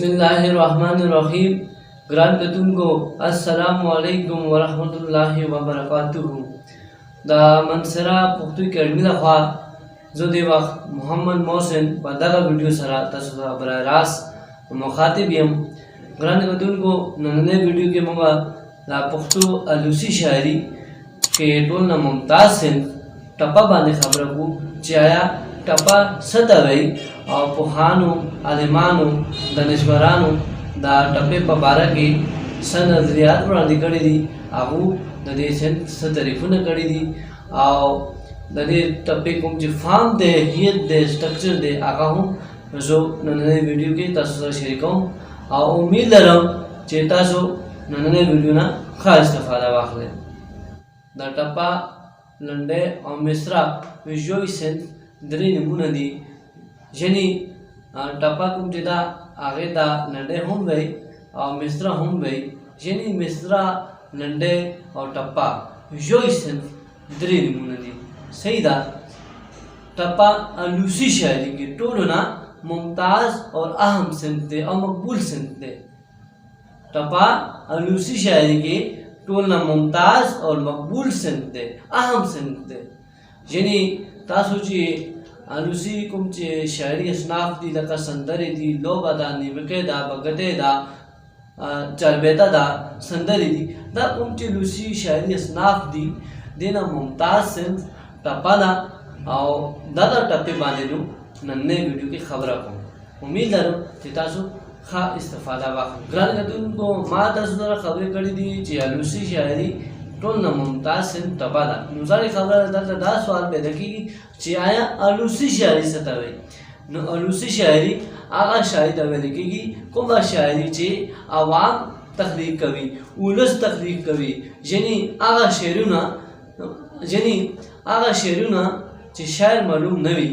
बिस्मिल्लाहिर्रहमानिर्रहीम। ग्रान कतुनको अस्सलामु अलैकुम वरहमतुल्लाहि वबरकातुहु। दा मनसरा पुख्तु अकेडमी लखवा जो दे वक्त मोहम्मद मोहसिन बदला वीडियो सरा तसरा बरा रास मुखातिब यम ग्रान कतुनको नन्हे वीडियो के मंगा दा पुख्तु अलूसी शायरी के टोल न मुमताज सिंह टपा बांधे खबर को चाया टपा सतवई और पुहानु आलिमानु दनिश्वरानु दा टपे पबारा के सन नजरियात वरांदी कड़ी दी आहू दे सन सतरीफुन कड़ी दी आओ दे टपे कुम जी फार्म दे हियत दे स्ट्रक्चर दे आका हूँ जो नन्हे वीडियो के तस्वीर शेयर करूँ आओ उम्मीद लरम चेता सो नन्हे वीडियो ना खास इस्तेफादा वाखले दा टपा लंडे और मिस्रा विजुअल सेंस दरी नमूना दी जनी टपा कुम जिदा आगे दा लंडे हम गई और मिस्रा हम गई जनी मिस्रा लंडे और टपा विजुअल सेंस दरी नमूना दी सही दा टपा अलूसी शायरी की टोलना मुमताज और अहम सिंते और मकबूल सिंते टपा अलूसी शायरी की टोलना मुमताज और मकबूल सिंते अहम सिंते यानी तासुची अलूसी कुमचे शायरी असनाफ दी लका संदरी दी लोबादा निवके दा बगते दा चरबेता दा संदरी दी दा कुमचे लूसी शायरी असनाफ दी देना मुमताज सिंत टपा दा और दादा टपे बांधे दो नन्हे वीडियो की खबर को उम्मीद करो कि तासु खा इस्तेफादा वाक़ ग्रान कतुन को माँ तासु दरा खबर करी दी ची अलूसी शायरी टोल न मुमताज सिंह टपा दा नुजारी खबर दा सवाल पैदा की ची आया अलूसी शायरी सतावे न अलूसी शायरी आगा शायरी तवे लिखेगी कुंभा शायरी ची आवाम तखलीक कवी उलस तखलीक कवी यानी आगा शेरुना ची शायर मालूम नवी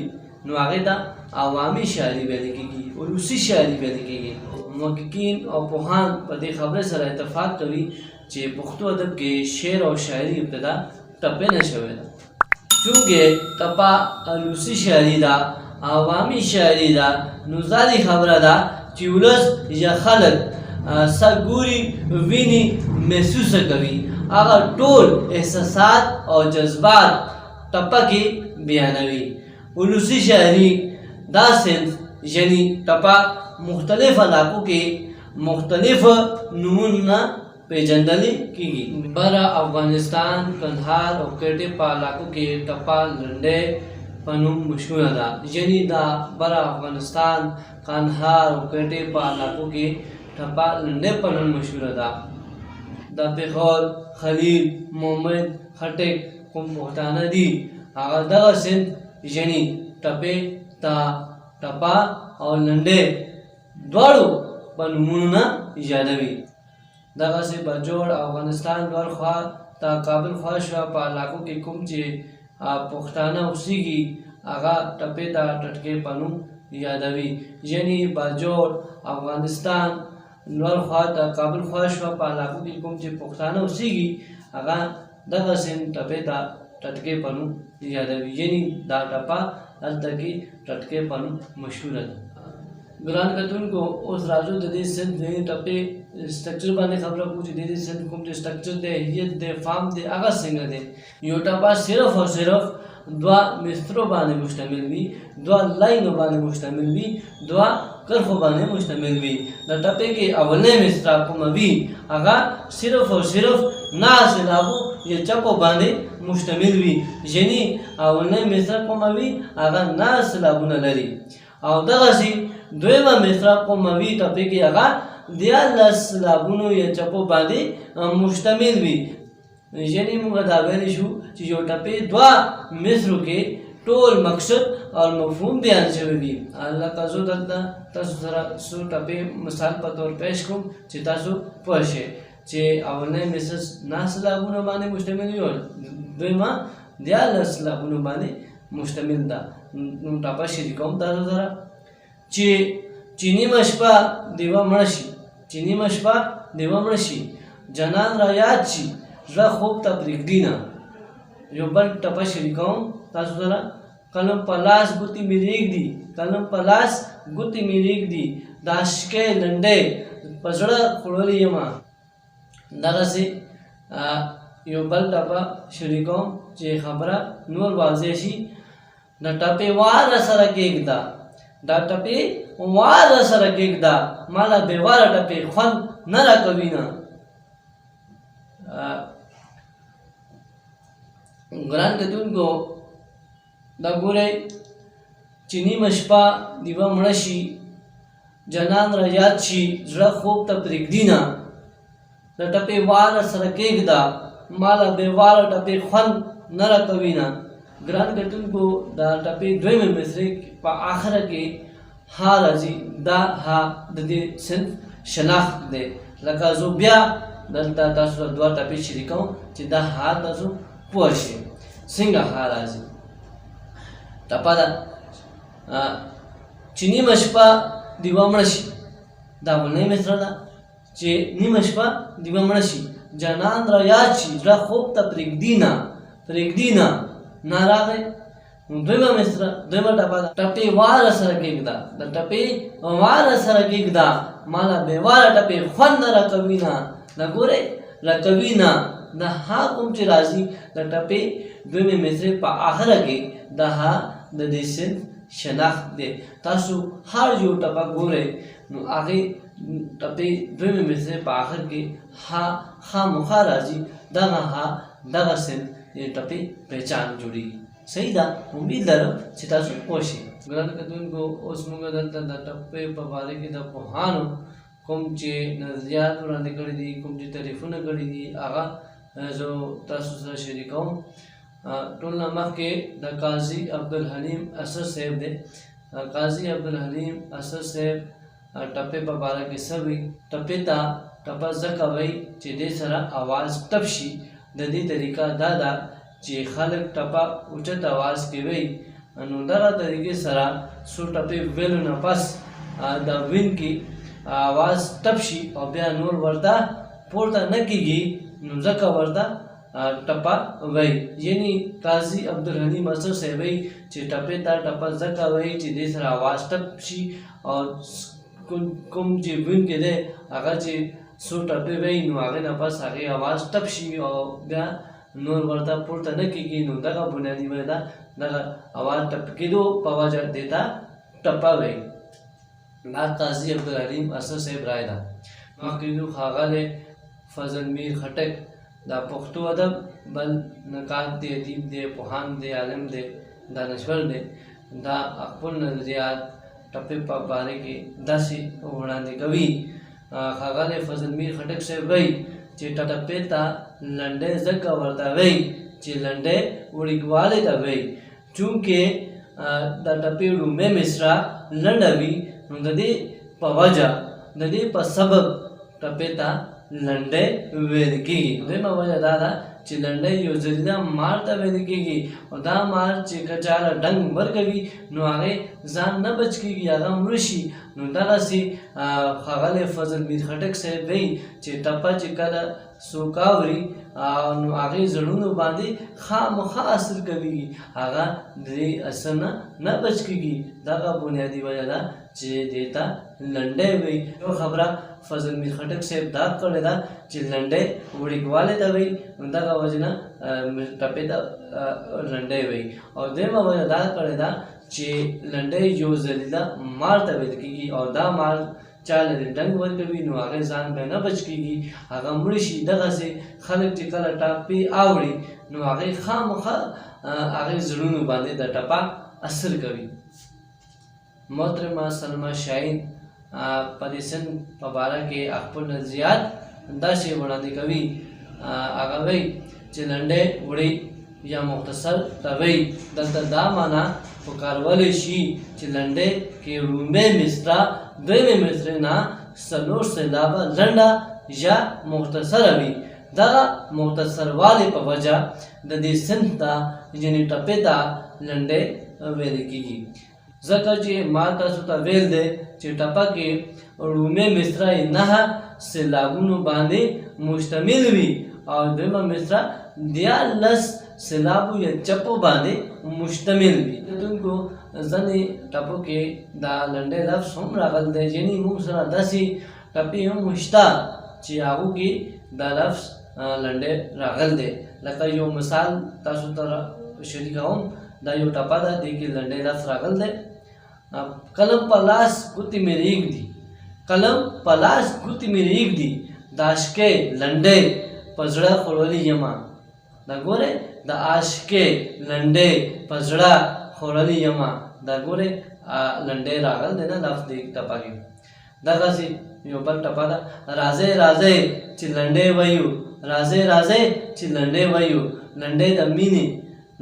नु आगे दा आवामी शायरी वे लिखेगी अलूसी शायरी वे लिखेगी मुहक्किकीन और पोहान पदे खबर सरा इत्तफाक कवी चे पुख्तु अदब के शेर और शायरी इब्तदा टपे न शवेदा चूँकि टपा अलूसी शायरी दा आवामी शायरी दा नुजारी खबर दा चिउलस या खलक सगूरी विनी महसूस कवी आगा टोल एहसासात और जज्बात टपा के बयानवी अलूसी शायरी दा सेंस यानी टपा मुख्तलिफ इलाकों के मुख्तलिफ नमूना पेजंदली की बरा अफगानिस्तान कंधार और केटेपा इलाकों के टपा लंडे पनुम मशहूर दा यानी दा बरा अफगानिस्तान कंधार और केटेपा इलाकों के टपा लंडे पनुम मशहूर दा पेखौर खलील मोहम्मद खटेक कुम मोहताना दी आगा सिंध यानी टपे ता टपा और लंडे द्वारो पनुमुना यादवी दगा से बजोड़ अफगानिस्तान द्वार ख्वा ता काबिल ख्वाशा पा लाखों के कुमचे पुख्ताना उसी की आगा टपे ता टटके पनु यादवी यानी बजोड़ अफगानिस्तान द्वार ख्वा ता काबिल ख्वाशा पा लाखों के कुमचे पुख्ताना उसी की आगा दगा से टपे ता टटके पनु यादवी यानी दा टपा अल्तकी टटके पनु मशहूर है ग्रान कतुन को उस राजू दे सिंध ने टपे स्ट्रक्चर बाने खबर कुछ दे सिंध कुम जो स्ट्रक्चर दे हियत दे फार्म दे आगा सिंग दे यो टपा सिर्फ और सिर्फ द्वा मिस्त्रों बाने मुश्तमिल भी द्वा लाइनों बाने मुश्तमिल भी द्वा करफो बाने मुश्तमिल भी द टपे के अवले मिस्त्रा को मवी आगा सिर्फ और सिर्फ ना सिलाबू ये चको बाने मुश्तमिल भी यानी अवले मिस्त्रा को मवी आगा ना सिलाबू न लरी और दगासी दोयमा मिस्रा को मवी टपे के आगा दिया लस लाबुनो ये चपो बांधे मुश्तमिल भी यानी मुगा दावेली शु जो टपे द्वा मिस्र के टोल मकसद और मफहूम बयान से भी अल्लाह का जो दत्ता तसरा सु टपे मिसाल पर तौर पेश कुम चितासु पशे चे आवने मिसस नास लाबुनो बाने मुश्तमिल हो दोयमा दिया लस लाबुनो बाने मुश्तमिल दा नु टपा शिरी कौम दा जरा चीनी मशपा देवा मणशी जनान रायाची रा खूब तबरीक दीना जो बल टपा शरीकाऊं तासु जरा कलम पलास बुती मिरेक दी कलम पलास ګوتې مې رېږدي دا شکی لنډۍ په زړه خوړلی یمه. دغسې یو بل ټپه شریکوم چې خبره نور واضح شي. دا ټپې واره سره کېږده، دا ټپې واره سره کېږده، ماله بېواره ټپې خوند نه راکوي نه. ګران کتونکو دا ګورئ چې نیمه شپه دیوه مړه شي، جانان را یاد شي، زړه خوب ته پرېږدي نه. د ټپې واره سره کېږده، ماله بېواره ټپې خوند نه راکوي نه. ګران کتونکو دا ټپې دویمه مصرع په آخره کې ها راځي. دا ها د دې صنف شناخت دی. لکه زه بیا دلته تاسو ته دوه ټپې شریکوم چې دا ها تاسو پوه شئ څنګه ها راځي. ټپه ده چې نیمه شپه دیوه مړه شي. دا اولنۍ مصرع ده چې نیمه شپه دیوه مړه شي، جانان را یاد شي، زړه خوب ته پرېږدي نه، پرېږدي نه. راغی دویمه مصرع، دویمه ټپه ده ټپې واره سره کېږده، د ټپې واره سره کېږده، ماله بېواره ټپې خوند نه راکوي نه. دا ګورئ راکوي نه. دا ها کوم چې راځي د ټپې دویمې مصرع په آخره کې دا ها د دې صنف شناخت دی. تاسو هر یو ټپه ګورئ نو هغې ټپې دویمې مصرع په آخر کې ها خامخا راځي. دغه ها دغه صنف د ټپې پہچان جوړېږي. صحیح ده؟ امید لرم چې تاسو پوه شئ. ګران کتونکو اوس موږ دلته د ټپې په باره کې د پوهانو کوم چې نظریات وړاندې کړي دي، کوم چې تعریفونه کړي دي، هغه زه تاسو سره شریکوم. ټول نه مخکې د قاضي عبدالحلیم اسد صاحب دی. قاضي عبدالحلیم اسد صاحب ټپې په باره کې څه وایي. ټپې ته ټپه ځکه وایي چې دې سره اواز ټپ شي. د دې طریقه دا ده چې خلک ټپه اوچت اواز کې وایي، نو دغه طریقې سره څو ټپې ویلو نه پس د وین کې اواز ټپ شي او بیا نور ورته پورته نه کېږي، نو ځکه ورته ټپه وایي. یعنی قاضي عبدالحلیم اسد صاحب وایي چې ټپې ته ټپه ځکه وایي چې دې سره اواز ټپ شي او کوم چې وین کې دی هغه چې څو ټپې وایي نو هغې نه پس هغې اواز ټپ شي او بیا نور ورته پورته نه کېږي، نو دغه بنیادي وجه ده. دغه اواز ټپ کېدو په وجه دې ته ټپه وایي. دا قاضي عبدالحلیم اسد صاحب رایه ده. مخکې ښاغلی فضل میر خټک دا پښتو ادب بل نقاد دی، ادیب دی، پوهان دی، عالم دی، دانشور دی. دا خپل نظریات ټپې په باره کې داسې وړاندې کوي. ښاغلی فضل میر خټک صاحب وایي چې ټپې ته لنډۍ ځکه ورته وایي چې لنډۍ وړوکوالي ته وایي. چونکې د ټپې لومړۍ مصرع لنډه وي، نو د دې په وجه د دې په سبب ټپې ته لنډۍ ویل کېږي. دویمه وجه دا ده چې لنډۍ یو زریده مار ته ویل کېږي او دا مار چې که چاله ډنګ ورکوي نو هغې ځان نه بچ کېږي، هغه مړه شي. نو دغسې ښاغلی فضل میر خټک صاحب وایي چې ټپه چې کله څوک اوري نو هغې زړونو باندې خامخا اثر کوي، هغه د دې اثر نه بچ کېږي. دغه بنیادي وجه ده چې دې ته لنډۍ وایي. یو خبره فضل میر خټک صاحب دا کړې ده چې لنډۍ وړوکوالي ته وایي، نو دغه وجې نه ټپې ته لنډۍ وایي. او دویمه وجه دا کړې ده چې لنډۍ یو ذلیله مار ته ویل کېږي او دا مار چاله دې ډنګ ورکوي نو هغې ځان به نه بچ کېږي، هغه مړه شي. دغسې خلک چې کله ټپې اوري نو هغې خامخا هغې زړونو باندې د ټپه اثر کوي. محترمه سلمى شاهین په دې صنف په باره کې خپل نظریات داسې وړاندې کوي. هغه وایي چې لنډۍ وړې یا مختصر ته وایي. دلته دا معنا پکارولی شي چې لنډۍ کې لومړۍ مصرع دویمې مصرع نه څلور سېلابه لنډه یا مختصره وي. دغه مختصروالي په وجه د دې صنف ته یعنې ټپې ته لنډۍ ویل کېږي. ځکه چې ما تاسو ته ویل دی چې ټپه کې لومړۍ مصرع یې 9 سېلابونو باندې مشتمل وي او دویمه مصرع 14 سېلابو یا چپو باندې مشتمل وي. دونکو ځنې ټپو کې دا لنډی لفظ هم راغلی دی، یعنې موږ سره داسې ټپې هم شته چې هغو کې دا لفظ لنډی راغلی دی. لکه یو مثال تاسو ته شریکوم، دا یو ټپه ده، دې کې لنډی لفظ راغلی دی. قلم په لاس ګوتې مې ریږدي، قلم په لاس ګوتې مې ریږدي، د عاشقۍ لنډۍ په زړه خوړلی یمه. دا ګورئ، د عاشقۍ لنډۍ په زړه خوړلی یمه. دا ګورئ لنډۍ راغلی دی نه لفظ دې ټپه کې. دغسې یو بل ټپه ده، راځئ راځئ چې لنډۍ ویو، راځئ راځئ چې لنډۍ ویو، لنډۍ د مینې،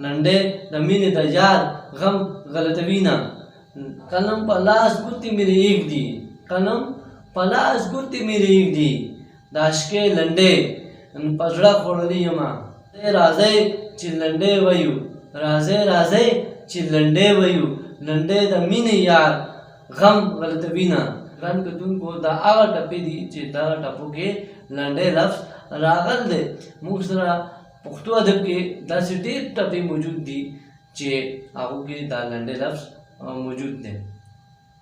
لنډۍ د مینې د یار غم غلطوي نه. قلم په لاس ګوتې مې ریږدي، قلم په لاس ګوتې مې ریږدي، د عاشقۍ لنډۍ په زړه خوړلی یمه. راځئ چې لنډۍ ویو، راځئ راځئ چې لنډۍ ویو، لنډۍ د مینې یار غم غلطوي نه. ګران کتونکو دا هغه ټپې دي چې دغه ټپو کې لنډی لفظ راغلی دی. موږ سره پښتو ادب کې داسې ډېر ټپې موجود دي چې هغو کې دا لنډی لفظ موجود دی.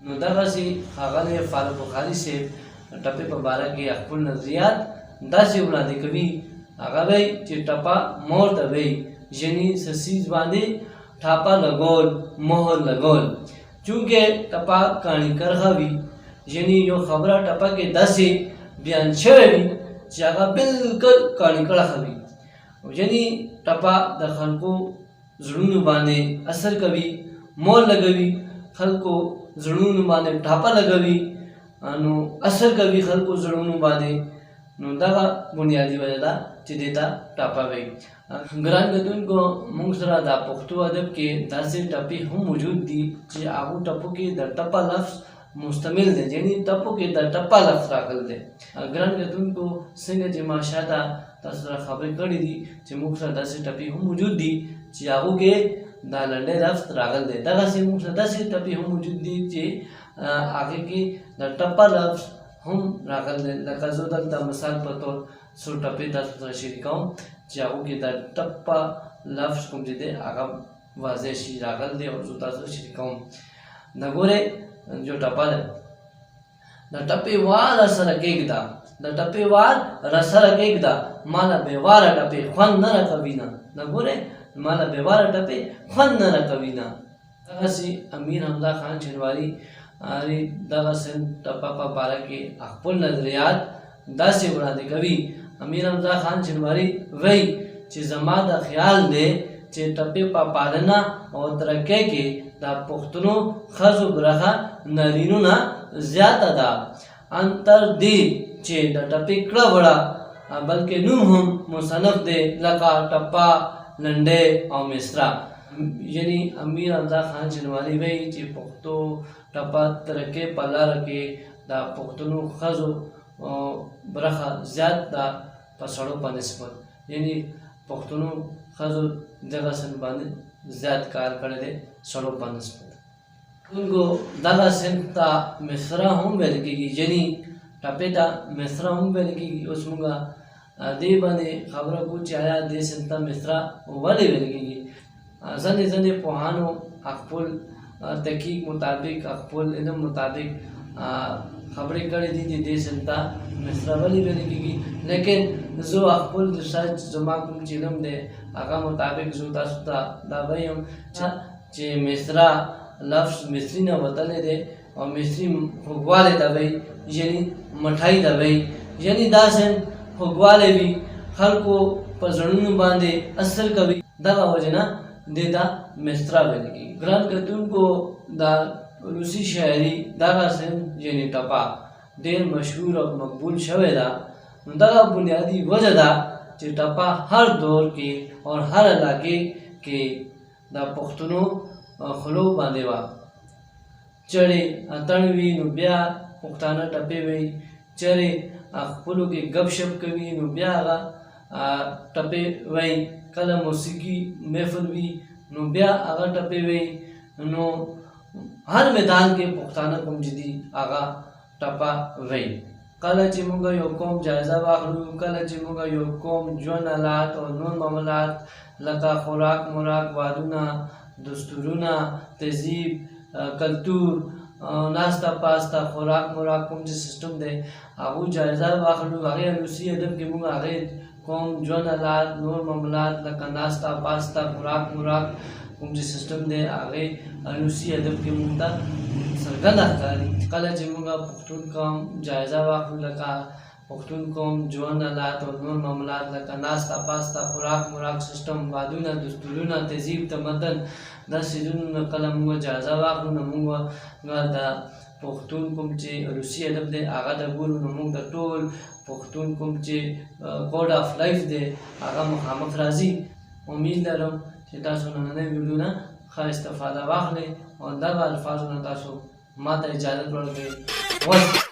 نو دغسې ښاغلی فاروق بخاري صاحب ټپې په باره کې خپل نظریات داسې وړاندې کوي. هغه وایي چې ټپه مور ته وایي، یعنې څه څیز باندې ټاپه لګول، مهر لګول. چونکې ټپه کاڼي کرښه وي، یعنې یو خبره ټپه کې داسې بیان شوې وي چې هغه بلکل کاڼي کرښه وي. یعنې ټپه د خلکو زړونو باندې اثر کوي، مور لګوي، خلکو زړونو باندې ټاپه لګوي، نو اثر کوي خلکو زړونو باندې. نو دغه بنیادي وجه ده چې دې ته ټاپه وایي. ګران کتونکو، موږ سره د پښتو ادب کې داسې ټپې هم موجود دي چې هغو ټپو کې د ټپه لفظ مستمل دی، یعنې ټپو کې د ټپه لفظ راغلی دی. ګران کتونکو، څنګه چې ما شاته تاسو سره خبرې کړې دي چې موږ سره داسې ټپې هم موجود دي چې هغو کې دا لنډی لفظ راغلی دی. دغسې موږ سره داسې ټپې هم موجود دي چې هغې کې د ټپه لفظ هم راغلی دی. لکه زه دلته مثال په طور څو ټپې تاسو سره شریکوم چې هغو کې د ټپه لفظ کوم چې دی هغه واضح شي راغلی دی او زه تاسو سره شریکوم. دا ګورئ جو ټپه ده، د ټپې وار راسره کېږده، د ټپې وار راسره کېږده، ماله بېواره ټپې خوند نه راکوي نه. دا ګورئ، ماله بېواره ټپې خوند نه راکوي نه. دغسې امیر حمزه خان شینواري دغه ټپه په باره کې خپل نظریات داسې وړاندې کوي. امیر حمزه خان شینواري وایي چې زما د خیال دی چې ټپې په پالنه او ترقۍ کې د پښتنو ښځو برخه نارینو نه زیاته ده. انتر دې چې د ټپې کړه وړه بلکې نوم هم مصنف دی، لکه ټپه، لنډۍ او مصرع. یعنې امیر حمزه خان شینواري وایي چې پښتو ټپه ترقۍ په لاره کې د پښتنو ښځو برخه زیات ده په سړو په نسبت. یعنې پښتنو ښځو دغه صنف باندې زیات کار کړی دی سړو په نسبت. دغه صنف ته مصرع هم ویل کېږي، یعنې ټپې ته مصرع هم ویل کېږي. اوس موږ دې باندې خبره کوو چې آیا دې صنف ته مصرع ولې ویل کېږي. ځینې پوهانو خپل تحقیق مطابق، خپل علم مطابق خبرې کړې دي چې دې صنف ته مصرع ولې ویل کېږي. لیکن زه خپل ریسرچ زما کوم چې علم دی هغه مطابق زه تاسو ته دا وایم چې مصرع لفظ مصري نه وتلی دی او مصري خوږوالی ته وایي، یعنې مټۍ ته وایي. یعنې دا صنف خوږوالی وي، خلکو په زړونو باندې اثر کوي، دغه وجې نه دې ته مصرع ویل کېږي. ګران کتونکو، دا روسي شاعري دغه صنف یعنې ټپه ډېر مشهور او مقبول شوې ده. نو دغه بنیادي وجه ده چې ټپه هر دور کې او هر علاقې کې د پښتنو خولو باندې وه. چړې اتڼ وي نو بیا پښتانه ټپې وایي، چېرې خپلو کې ګپ شپ کوي نو بیا هغه ټپې وایي، کله موسیقي محفل وي نو بیا هغه ټپې وایي. نو هر میدان کې پښتانه کوم چې دي هغه ټپه وایي. کله چې موږ یو قوم جایزه واخلو، کله چې موږ یو قوم ژوند حالات او نور معاملات لکه خوراک موراک، وادونه، دستورونه، تهذیب، کلتور، ناسته پاسته، خوراک موراک کوم چې سیستم دی هغو جایزه واخلو. هغې روسي ادب کې موږ هغې کوم ژوند حالات، نور معاملات لکه ناسته پاسته، خوراک موراک کوم چې سیستم دی هغې روسي ادب کې موږ ته څرګنده ښکاري. کله چې موږ پښتون قوم جایزه واخلو لکه پښتون قوم ژوند حالات او نور معاملات لکه ناسته پاسته، خوراک موراک سیستم، بادونه، دستورونه، تهذیب، تمدن، دا څیزونه کله موږ جایزه واخلو نو موږ د پښتون کوم چې روسي ادب دی هغه د ګورو نو موږ د ټول پښتون کوم چې کوډ آف لایف دی هغه مخامخ راځي. امید لرم چې تاسو نننۍ ویډیو نه ښه استفاده واخلئ او دغه الفاظو نه تاسو ما ته اجازت ورکړئ.